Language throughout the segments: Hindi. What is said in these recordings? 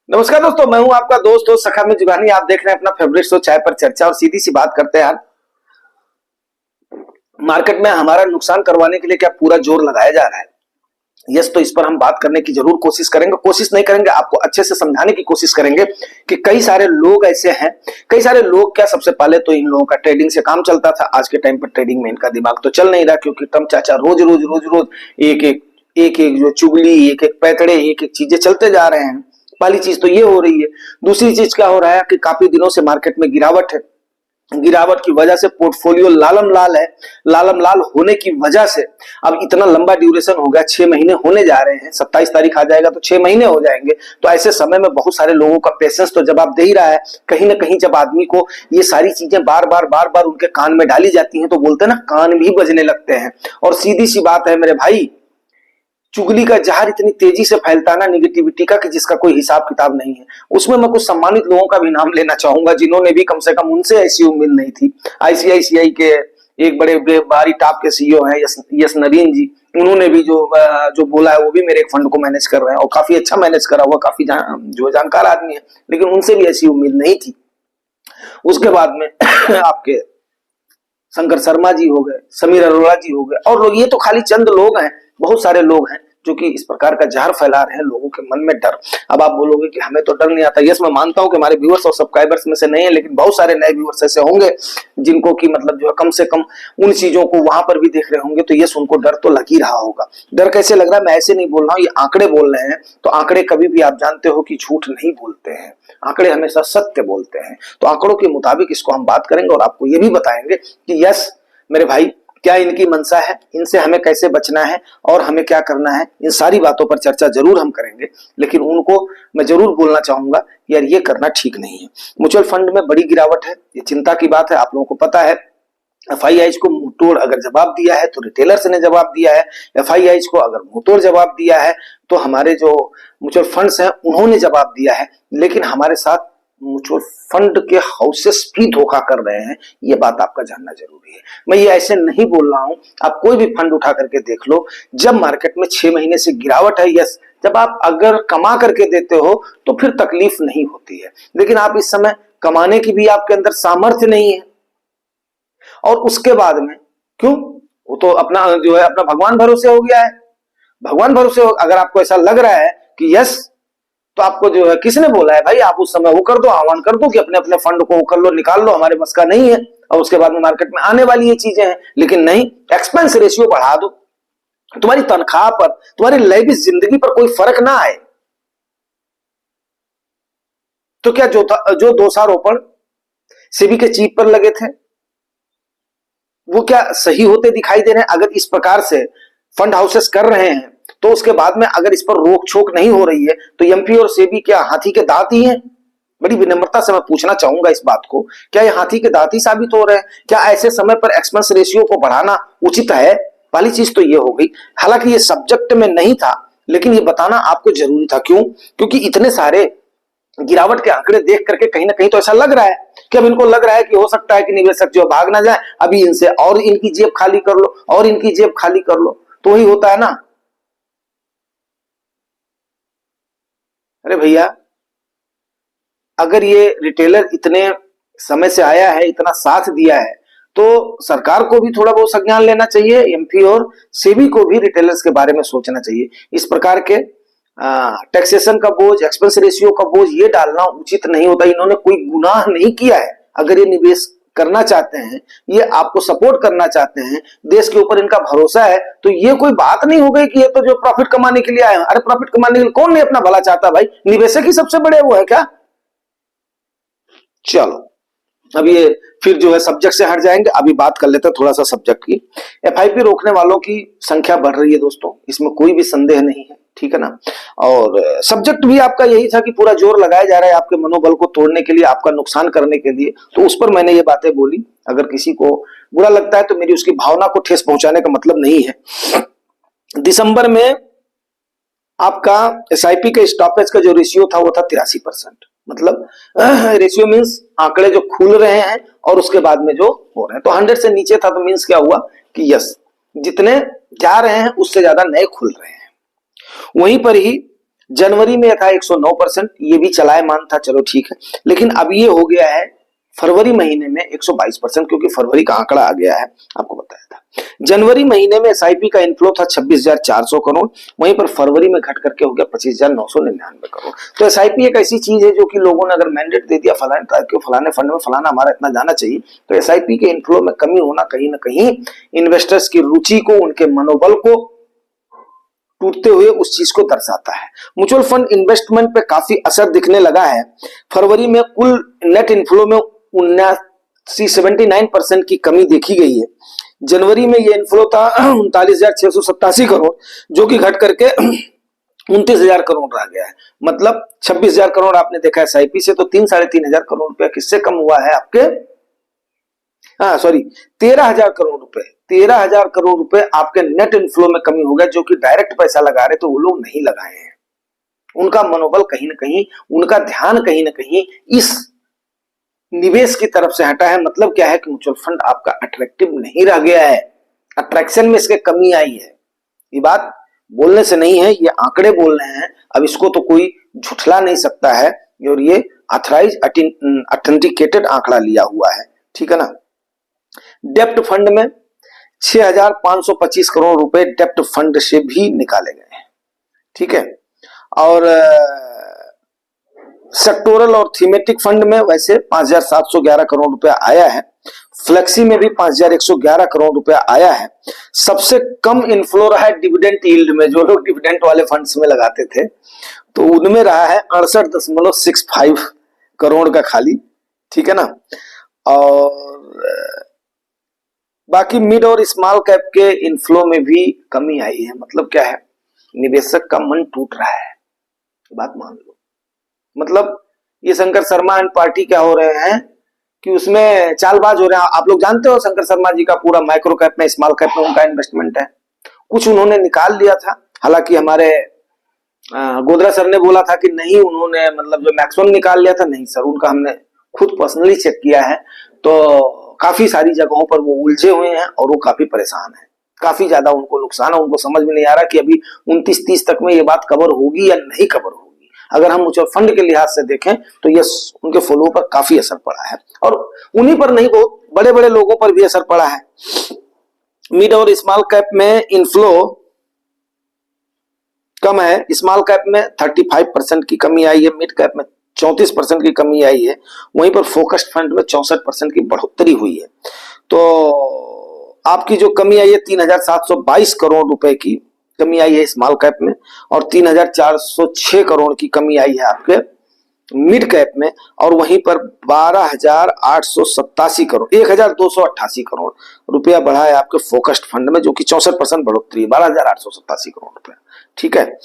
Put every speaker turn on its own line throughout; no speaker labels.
नमस्कार दोस्तों, मैं हूं आपका दोस्त सखा में जुगानी। आप देख रहे हैं अपना फेवरेट शो चाय पर चर्चा। और सीधी सी बात करते हैं यार, मार्केट में हमारा नुकसान करवाने के लिए क्या पूरा जोर लगाया जा रहा है? यस, तो इस पर हम बात करने की जरूर कोशिश करेंगे। कोशिश नहीं करेंगे, आपको अच्छे से समझाने की कोशिश करेंगे कि कई सारे लोग ऐसे हैं। कई सारे लोग क्या, सबसे पहले तो इन लोगों का ट्रेडिंग से काम चलता था। आज के टाइम पर ट्रेडिंग में इनका दिमाग तो चल नहीं रहा, क्योंकि टम चाचा रोज रोज रोज रोज एक एक जो चुगली, एक एक पैतड़े, एक एक चीजें चलते जा रहे हैं। पहली चीज तो ये हो रही है। दूसरी चीज क्या हो रहा है कि काफी दिनों से मार्केट में गिरावट है। गिरावट की वजह से पोर्टफोलियो लालम लाल है। लालम लाल होने की वजह से अब इतना लंबा ड्यूरेशन हो गया, 6 महीने होने जा रहे हैं। 27 तारीख आ जाएगा तो 6 महीने हो जाएंगे। तो ऐसे समय में बहुत सारे लोगों का पेशेंस तो जवाब दे ही रहा है। कहीं ना कहीं जब आदमी को ये सारी चीजें बार बार उनके कान में डाली जाती हैं तो बोलते हैं ना, कान भी बजने लगते हैं। और सीधी सी बात है मेरे भाई, चुगली का जहर इतनी तेजी से फैलता है ना, निगेटिविटी का, कि जिसका कोई हिसाब किताब नहीं है। उसमें मैं कुछ सम्मानित लोगों का भी नाम लेना चाहूंगा, जिन्होंने भी कम से कम, उनसे ऐसी उम्मीद नहीं थी। आईसीआईसीआई के एक बड़े भारी टॉप के सीईओ हैं यस नरीन जी। उन्होंने भी जो बोला है, वो भी मेरे एक फंड को मैनेज कर रहे हैं और काफी अच्छा मैनेज करा हुआ, काफी जो जानकार आदमी है। लेकिन उनसे भी ऐसी उम्मीद नहीं थी। उसके बाद में आपके शंकर शर्मा जी हो गए, समीर अरोड़ा जी हो गए, और लोग, ये तो खाली चंद लोग हैं। बहुत सारे लोग हैं जो कि इस प्रकार का जहर फैला रहे हैं लोगों के मन में डर। अब आप बोलोगे कि हमें तो डर नहीं आता। यस, मैं मानता हूं कि हमारे व्यूअर्स और सब्सक्राइबर्स में से नहीं है, लेकिन बहुत सारे नए व्यूअर्स ऐसे होंगे जिनको कि मतलब जो है कम से कम उन चीजों को वहां पर भी देख रहे होंगे। तो यस, उनको डर तो लग ही रहा होगा। डर कैसे लग रहा है, मैं ऐसे नहीं बोल रहा हूँ, ये आंकड़े बोल रहे हैं। तो आंकड़े कभी भी आप जानते हो कि झूठ नहीं बोलते हैं, आंकड़े हमेशा सत्य बोलते हैं। तो आंकड़ों के मुताबिक इसको हम बात करेंगे और आपको ये भी बताएंगे कि यस मेरे भाई, क्या इनकी मंशा है, इनसे हमें कैसे बचना है और हमें क्या करना है। इन सारी बातों पर चर्चा जरूर हम करेंगे। लेकिन उनको मैं जरूर बोलना चाहूंगा, यार ये करना ठीक नहीं है। म्यूचुअल फंड में बड़ी गिरावट है, ये चिंता की बात है। आप लोगों को पता है, एफआईआईज को मुंहतोड़ अगर जवाब दिया है तो रिटेलर्स ने जवाब दिया है। एफआईआईज को अगर मुंहतोड़ जवाब दिया है तो हमारे जो म्यूचुअल फंड्स हैं उन्होंने जवाब दिया है। लेकिन हमारे साथ म्यूचुअल फंड के हाउसेस भी धोखा कर रहे हैं, ये बात आपका जानना जरूरी है। मैं ये ऐसे नहीं बोल रहा हूं, आप कोई भी फंड उठा करके देख लो। जब मार्केट में 6 महीने से गिरावट है, यस, जब आप अगर कमा करके देते हो तो फिर तकलीफ नहीं होती है। लेकिन आप इस समय कमाने की भी आपके अंदर सामर्थ्य नहीं है। और उसके बाद में क्यों, वो तो अपना जो है अपना भगवान भरोसे हो गया है। भगवान भरोसे हो, अगर आपको ऐसा लग रहा है कि यस, तो आपको जो है किसने बोला है भाई, आप उस समय वो कर दो, आह्वान कर दो कि अपने अपने फंड को वो कर लो, निकाल लो, हमारे बस का नहीं है। और उसके बाद में मार्केट में आने वाली ये चीजें हैं। लेकिन नहीं, एक्सपेंस रेशियो बढ़ा दो, तुम्हारी तनख्वाह पर, तुम्हारी लाइफ जिंदगी पर कोई फर्क ना आए। तो क्या जो दोषारोपण सेबी के चीफ पर लगे थे वो क्या सही होते दिखाई दे रहे हैं? अगर इस प्रकार से फंड हाउसेस कर रहे हैं तो उसके बाद में अगर इस पर रोक छोक नहीं हो रही है तो एमपी और सेबी क्या हाथी के दांत ही हैं? बड़ी विनम्रता से मैं पूछना चाहूंगा इस बात को, क्या ये हाथी के दांत ही साबित हो रहे हैं? क्या ऐसे समय पर एक्सपेंस रेशियो को बढ़ाना उचित है? पहली चीज तो ये हो गई। हालांकि ये सब्जेक्ट में नहीं था, लेकिन ये बताना आपको जरूरी था। क्यों? क्योंकि इतने सारे गिरावट के आंकड़े देख करके कहीं ना कहीं तो ऐसा लग रहा है कि अब इनको लग रहा है कि हो सकता है कि निवेशक जो भाग ना जाए, अभी इनसे और इनकी जेब खाली कर लो और इनकी जेब खाली कर लो। तो वही होता है ना। अरे भैया, अगर ये रिटेलर इतने समय से आया है, इतना साथ दिया है, तो सरकार को भी थोड़ा बहुत संज्ञान लेना चाहिए। एमपी और सेबी को भी रिटेलर्स के बारे में सोचना चाहिए। इस प्रकार के टैक्सेशन का बोझ, एक्सपेंस रेशियो का बोझ ये डालना उचित नहीं होता। इन्होंने कोई गुनाह नहीं किया है। अगर ये निवेश करना चाहते हैं, ये आपको सपोर्ट करना चाहते हैं, देश के ऊपर इनका भरोसा है, तो ये कोई बात नहीं हो गई कि ये तो जो प्रॉफिट कमाने के लिए आए हैं। अरे प्रॉफिट कमाने के लिए कौन नहीं अपना भला चाहता भाई? निवेशक ही सबसे बड़े वो है क्या? चलो, अब ये फिर जो है सब्जेक्ट से हट जाएंगे। अभी बात कर लेते हैं थोड़ा सा सब्जेक्ट की। एफआईपी रोकने वालों की संख्या बढ़ रही है दोस्तों, इसमें कोई भी संदेह नहीं है, ठीक है ना। और सब्जेक्ट भी आपका यही था कि पूरा जोर लगाया जा रहा है आपके मनोबल को तोड़ने के लिए, आपका नुकसान करने के लिए। तो उस पर मैंने ये बातें बोली। अगर किसी को बुरा लगता है तो मेरी उसकी भावना को ठेस पहुंचाने का मतलब नहीं है। दिसंबर में आपका एसआईपी के स्टॉपेज का जो रेशियो था वो था 83%। मतलब रेशियो मींस आंकड़े जो खुल रहे हैं और उसके बाद में जो हो रहे हैं। तो 100 से नीचे था तो मींस क्या हुआ कि यस, जितने जा रहे हैं उससे ज्यादा नए खुल रहे हैं। वहीं पर ही जनवरी में था 109%, ये भी चलायमान था, चलो ठीक है। लेकिन अब ये हो गया है फरवरी महीने में 122%, क्योंकि फरवरी का आंकड़ा आ गया है, आपको बताया था। जनवरी महीने में एसआईपी का इनफ्लो था 26,400 करोड़, वहीं पर फरवरी में घट करके हो गया 25,999 करोड़। तो एसआईपी एक ऐसी चीज है जो कि लोगों ने अगर मैंडेट दे दिया फलाने टाइप के फलाने फंड में फलाना हमारा इतना जाना चाहिए, तो एसआईपी के इनफ्लो में कमी होना कहीं ना कहीं इन्वेस्टर्स की रुचि को, उनके मनोबल को टूटते हुए उस चीज को दर्शाता है। म्यूचुअल फंड इन्वेस्टमेंट पे काफी असर दिखने लगा है। फरवरी में कुल नेट इनफ्लो में 79% की कमी देखी गई है। जनवरी में ये इनफ्लो था 39,687 करोड़, जो कि घट करके 29,000 करोड़ रह गया है। मतलब 26,000 करोड़ आपने देखा एसआईपी से, तो 3-3,500 करोड़ रुपया किससे कम हुआ है आपके, 13,000 करोड़ रुपए, 13,000 करोड़ रुपए आपके नेट इनफ्लो में कमी हो गया। जो कि डायरेक्ट पैसा लगा रहे तो वो लोग नहीं लगाए हैं, उनका मनोबल कहीं ना कहीं, उनका ध्यान कहीं ना कहीं इस निवेश की तरफ से हटा है। मतलब क्या है कि म्यूचुअल फंड आपका अट्रैक्टिव नहीं रह गया है, अट्रैक्शन में इसके कमी आई है। ये बात बोलने से नहीं है, ये आंकड़े बोल रहे हैं। अब इसको तो कोई झुठला नहीं सकता है, और ये ऑथराइज ऑथेंटिकेटेड आंकड़ा लिया हुआ है, ठीक है ना। डेप्ट फंड में 6,525 करोड़ रुपए डेप्ट फंड से भी निकाले गए हैं, ठीक है। और सेक्टोरल और थीमेटिक फंड में वैसे 5,711 करोड़ रुपया आया है। फ्लेक्सी में भी 5,111 करोड़ रुपया आया है। सबसे कम इनफ्लो रहा है डिविडेंड यील्ड में, जो लोग डिविडेंड वाले फंड्स में लगाते थे तो उनमें रहा है 68.65 करोड़ का खाली, ठीक है ना। और बाकी मिड और स्मॉल कैप के इनफ्लो में भी कमी आई है। मतलब क्या है, निवेशक का मन टूट रहा है, बात मान लो। मतलब ये शंकर शर्मा एंड पार्टी क्या हो रहे हैं कि उसमें चालबाज हो रहे हैं। आप लोग जानते हो शंकर शर्मा जी का पूरा माइक्रो कैप में, स्मॉल कैप में उनका इन्वेस्टमेंट है। कुछ उन्होंने निकाल लिया था, हालांकि हमारे गोदरा सर ने बोला था कि नहीं, उन्होंने मतलब जो मैक्सिमम निकाल लिया था, नहीं सर, उनका हमने खुद पर्सनली चेक किया है, तो काफी सारी जगहों पर वो उलझे हुए हैं और वो काफी परेशान है, काफी ज्यादा उनको नुकसान है। उनको समझ में नहीं आ रहा कि अभी 29-30 तक में ये बात कवर होगी या नहीं कवर होगी। अगर हम म्यूचुअल फंड के लिहाज से देखें तो ये उनके फ्लो पर काफी असर पड़ा है, और उन्हीं पर नहीं, बहुत बड़े बड़े लोगों पर भी असर पड़ा है। मिड और स्मॉल कैप में इनफ्लो कम है। स्मॉल कैप में 35% की कमी आई है, मिड कैप में 34% की कमी आई है, वहीं पर फोकस्ड फंड में 64% की बढ़ोतरी हुई है। तो आपकी जो कमी आई है 3,722 करोड़ रुपए की कमी आई है स्मॉल कैप में, और 3,406 करोड़ की कमी आई है आपके मिड कैप में, और वहीं पर 12,887 करोड़ 1,288 करोड़ रुपया बढ़ा है आपके फोकस्ड फंड में, जो कि 64% बढ़ोतरी है, 12,887 करोड़ रुपया, ठीक है।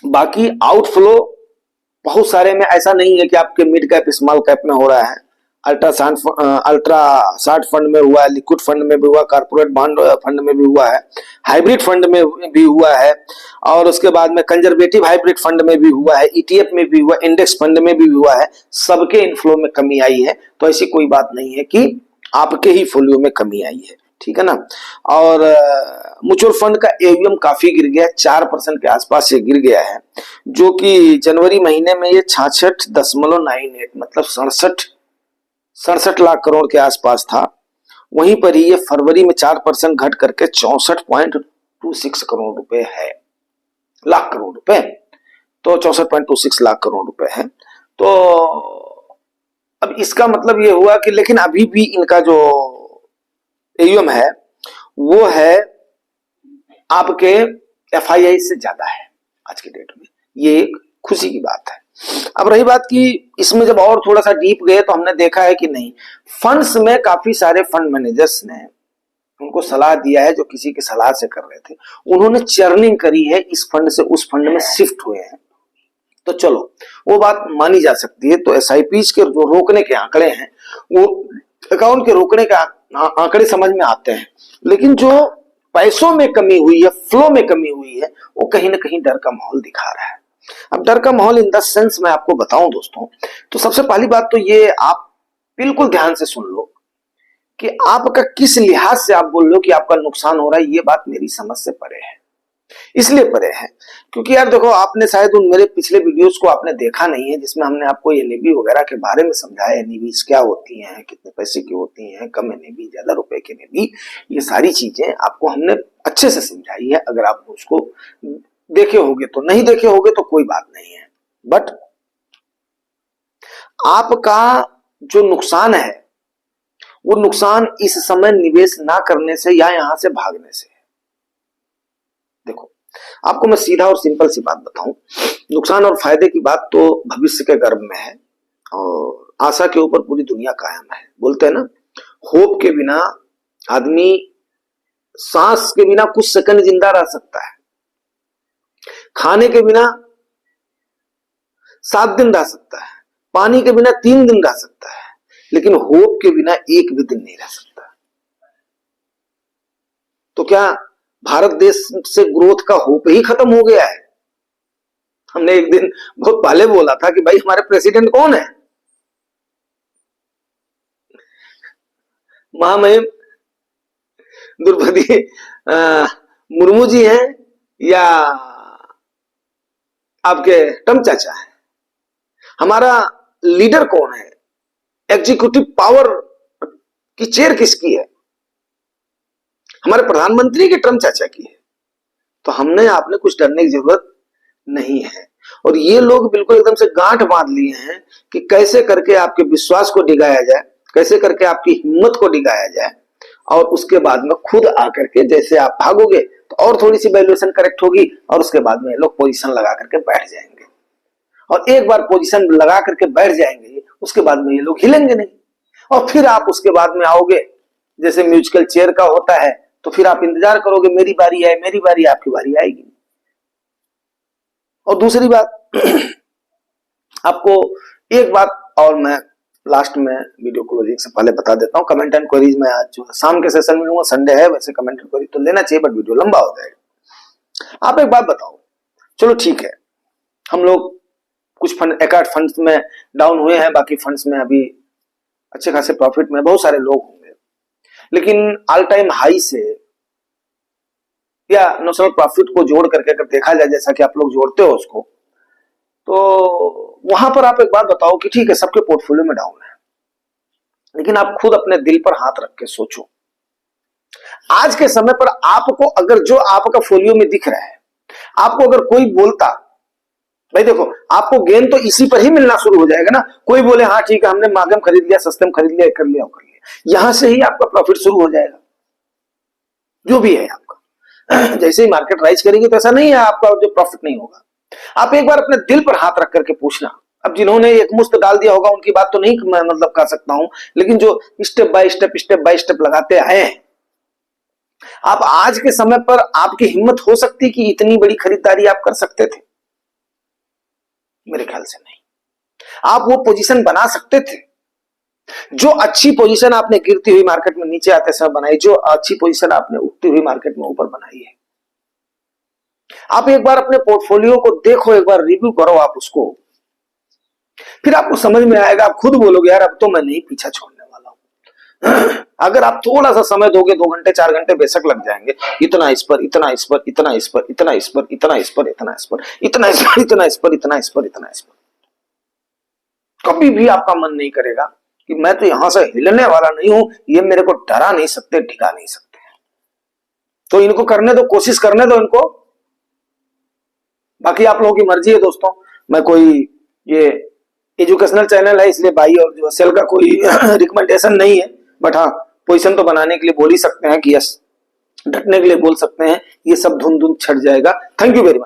बाकी आउटफ्लो बहुत सारे में ऐसा नहीं है कि आपके मिड कैप स्मॉल कैप में हो रहा है। अल्ट्रा शार्ट फंड में हुआ है, लिक्विड फंड में भी हुआ, कारपोरेट बॉन्ड फंड में भी हुआ है, हाइब्रिड फंड में भी हुआ है, और उसके बाद में कंजर्वेटिव हाइब्रिड फंड में भी हुआ है, ईटीएफ में भी हुआ, इंडेक्स फंड में भी हुआ है। सबके इनफ्लो में कमी आई है। तो ऐसी कोई बात नहीं है कि आपके ही फोलियो में कमी आई है, ठीक है ना। और म्यूचुअल फंड का एवीएम काफी गिर गया, 4% के आसपास से गिर गया है, जो कि जनवरी महीने में ये 66.98 मतलब 67 लाख करोड़ के आसपास था। वहीं पर ही ये फरवरी में 4% घट करके 64.26 करोड़ रुपए है, लाख करोड़ रुपए, तो 64.26 लाख करोड़ रुपए है। तो अब इसका मतलब ये हुआ कि, लेकिन अभी भी इनका जो एयूएम है वो है आपके एफआईआई से ज्यादा है आज के डेट में। ये एक खुशी की बात है। अब रही बात कि इसमें जब और थोड़ा सा डीप गए तो हमने देखा है कि नहीं, फंड्स में काफी सारे फंड मैनेजर्स ने उनको सलाह दिया है, जो किसी की सलाह से कर रहे थे, उन्होंने चर्निंग करी है, इस फंड से उस फंड में शिफ्ट हुए हैं। तो चलो वो बात मानी जा सकती है। तो एसआईपीज के जो रोकने के आंकड़े हैं, वो अकाउंट के रोकने के आंकड़े समझ में आते हैं, लेकिन जो पैसों में कमी हुई है, फ्लो में कमी हुई है, वो कहीं ना कहीं डर का माहौल दिखा रहा है। अब डर का माहौल इन द सेंस मैं आपको बताऊं दोस्तों, तो सबसे पहली बात तो ये आप बिल्कुल ध्यान से सुन लो कि आपका किस लिहाज से आप बोल लो कि आपका नुकसान हो रहा है, ये बात मेरी समझ से परे है। इसलिए परे है क्योंकि यार देखो, आपने शायद उन मेरे पिछले वीडियोस को आपने देखा नहीं है जिसमें हमने आपको एनएबी वगैरह के बारे में समझाया। एनएबीज क्या होती हैं, कितने पैसे की होती हैं, कम एनएबी, ज्यादा रुपए की एनएबी, ये सारी चीजें आपको हमने अच्छे से समझाई है। अगर आप उसको देखे होगे तो, नहीं देखे होगे तो कोई बात नहीं है। बट आपका जो नुकसान है वो नुकसान इस समय निवेश ना करने से या यहां से भागने से है। देखो, आपको मैं सीधा और सिंपल सी बात बताऊं, नुकसान और फायदे की बात तो भविष्य के गर्भ में है और आशा के ऊपर पूरी दुनिया कायम है। बोलते हैं ना, होप के बिना आदमी सांस के बिना कुछ सेकंड जिंदा रह सकता है, खाने के बिना 7 दिन रह सकता है, पानी के बिना 3 दिन रह सकता है, लेकिन होप के बिना एक भी दिन नहीं रह सकता। तो क्या भारत देश से ग्रोथ का होप ही खत्म हो गया है? हमने एक दिन बहुत पहले बोला था कि भाई हमारे प्रेसिडेंट कौन है, महामहिम द्रौपदी मुर्मू जी हैं या आपके ट्रम्प चाचा है? हमारा लीडर कौन है? एग्जीक्यूटिव पावर की चेयर किसकी है? हमारे प्रधानमंत्री की ट्रम्प चाचा की है। तो हमने आपने कुछ डरने की जरूरत नहीं है। और ये लोग बिल्कुल एकदम से गांठ बांध लिए हैं कि कैसे करके आपके विश्वास को डिगाया जाए, कैसे करके आपकी हिम्मत को डिगाया जाए, और उसके बाद में खुद आकर के जैसे आप भागोगे तो और थोड़ी सी वैल्यूएशन करेक्ट होगी और उसके बाद में ये लोग पोजीशन लगा करके बैठ जाएंगे। और एक बार पोजीशन लगा करके बैठ जाएंगे, उसके बाद में ये लोग हिलेंगे नहीं। और फिर आप उसके बाद में आओगे, जैसे म्यूजिकल चेयर का होता है, तो फिर आप इंतजार करोगे मेरी बारी आए, मेरी बारी, आपकी बारी आएगी। और दूसरी बात आपको एक बात और मैं लास्ट में वीडियो क्लोजिंग से पहले बता देता हूं। कमेंट एंड क्वेरीज में आज जो शाम के सेशन में लूंगा, संडे है वैसे कमेंट एंड क्वेरी तो लेना चाहिए, बट वीडियो लंबा हो जाएगा। आप एक बात बताओ, चलो ठीक है, हम लोग कुछ फंड, एक आध फंड्स में डाउन हुए हैं, बाकी फंड्स में अभी अच्छे खासे प्रॉफिट में बहुत सारे लोग होंगे, लेकिन ऑल टाइम हाई से या नेशनल प्रॉफिट को जोड़ करके अगर देखा जाए, जैसा कि आप लोग जोड़ते हो उसको, तो वहां पर आप एक बात बताओ कि ठीक है सबके पोर्टफोलियो में डाउन है, लेकिन आप खुद अपने दिल पर हाथ रख के सोचो, आज के समय पर आपको अगर जो आपका फोलियो में दिख रहा है, आपको अगर कोई बोलता, भाई देखो आपको गेन तो इसी पर ही मिलना शुरू हो जाएगा ना। कोई बोले हाँ ठीक है हमने मागम खरीद लिया, सस्ते में खरीद लिया, कर लिया, कर लिया, यहां से ही आपका प्रॉफिट शुरू हो जाएगा जो भी है आपका। जैसे ही मार्केट राइज करेगी तो ऐसा नहीं है आपका जो प्रॉफिट नहीं होगा। आप एक बार अपने दिल पर हाथ रख करके पूछना। अब जिन्होंने एक मुश्त डाल दिया होगा उनकी बात तो नहीं मैं मतलब कर सकता हूं, लेकिन जो स्टेप बाय स्टेप लगाते आए हैं, आप आज के समय पर आपकी हिम्मत हो सकती कि इतनी बड़ी खरीदारी आप कर सकते थे? मेरे ख्याल से नहीं। आप वो पोजीशन बना सकते थे, जो अच्छी पोजीशन आपने गिरती हुई मार्केट में नीचे आते समय बनाई, जो अच्छी पोजीशन आपने उठती हुई मार्केट में ऊपर बनाई है। आप एक बार अपने पोर्टफोलियो को देखो, एक बार रिव्यू करो आप उसको, फिर आपको समझ में आएगा, आप खुद बोलोगे यार अब तो मैं नहीं पीछा छोड़ने वाला हूं। अगर आप थोड़ा सा समय दोगे, 2 घंटे 4 घंटे बेशक लग जाएंगे, इतना इस पर, इतना इस पर, इतना इस पर, इतना इस पर, इतना इस पर, इतना इस पर, इतना इस पर, इतना इस पर, इतना इस पर, इतना इस पर, कभी भी आपका मन नहीं करेगा कि मैं तो यहां से हिलने वाला नहीं हूं, ये मेरे को डरा नहीं सकते, ढिका नहीं सकते। तो इनको करने दो, कोशिश करने दो इनको, बाकी आप लोगों की मर्जी है दोस्तों। मैं कोई ये एजुकेशनल चैनल है इसलिए बाई और जो सेल का कोई रिकमेंडेशन नहीं है, बट हाँ पोजीशन तो बनाने के लिए बोल ही सकते हैं कि यस, डटने के लिए बोल सकते हैं, ये सब धुन धुन छट जाएगा। Thank you very much.